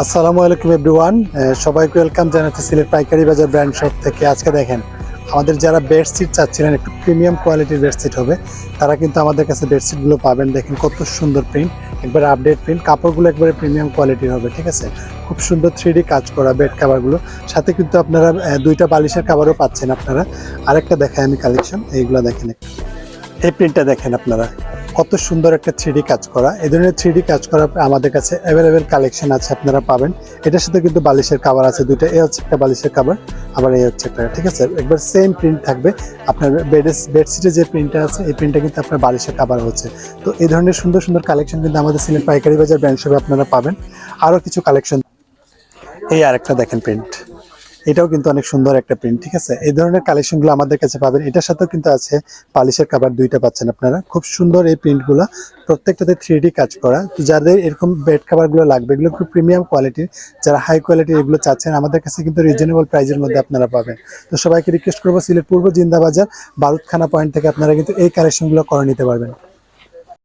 আসসালামু আলাইকুম এভরিওয়ান, সবাইকে ওয়েলকাম জানাচ্ছি সিলেট পাইকারি বাজার ব্র্যান্ড শপ থেকে। আজকে দেখেন আমাদের যারা বেডশিট চাচ্ছিলেন একটু প্রিমিয়াম কোয়ালিটির বেডশিট হবে, তারা কিন্তু আমাদের কাছে বেডশিটগুলো পাবেন। দেখেন কত সুন্দর প্রিন্ট, একবারে আপডেট প্রিন্ট, কাপড়গুলো একবারে প্রিমিয়াম কোয়ালিটির হবে, ঠিক আছে। খুব সুন্দর 3D কাজ করা বেড কাভারগুলো, সাথে কিন্তু আপনারা দুইটা বালিশের কাভারও পাচ্ছেন আপনারা। আরেকটা দেখাই আমি কালেকশন, এইগুলো দেখেন একটু, এই প্রিন্টটা দেখেন আপনারা, কত সুন্দর একটা 3D কাজ করা। এই ধরনের 3D কাজ করা আমাদের কাছে অ্যাভেলেবেল কালেকশন আছে, আপনারা পাবেন। এটার সাথে কিন্তু বালিশের কাভার আছে দুইটা, এই হচ্ছে একটা বালিশের কাভার, আবার এই হচ্ছে একটা, ঠিক আছে। একবার সেম প্রিন্ট থাকবে আপনার বেডশিটে যে প্রিন্টটা আছে, এই প্রিন্টটা কিন্তু আপনার বালিশের কাভার হচ্ছে। তো এই ধরনের সুন্দর সুন্দর কালেকশন কিন্তু আমাদের সিলেট পাইকারি বাজার ব্র্যান্ড শপে আপনারা পাবেন। আরও কিছু কালেকশন, এই আরেকটা দেখেন প্রিন্ট, এটাও কিন্তু অনেক সুন্দর একটা প্রিন্ট, ঠিক আছে। এই ধরনের কালেকশনগুলো আমাদের কাছে পাবেন। এটার সাথেও কিন্তু আছে বালিশের কাভার, দুইটা পাচ্ছেন আপনারা। খুব সুন্দর এই প্রিন্টগুলো, প্রত্যেকটাতে 3D কাজ করা। তো যাদের এরকম বেড কাভারগুলো লাগবে, এগুলো খুব প্রিমিয়াম কোয়ালিটির, যারা হাই কোয়ালিটির এগুলো চাচ্ছেন, আমাদের কাছে কিন্তু রিজনেবল প্রাইসের মধ্যে আপনারা পাবেন। তো সবাইকে রিকোয়েস্ট করবো, সিলেট পূর্ব জিন্দাবাজার বারুদখানা পয়েন্ট থেকে আপনারা কিন্তু এই কালেকশনগুলো করে নিতে পারবেন।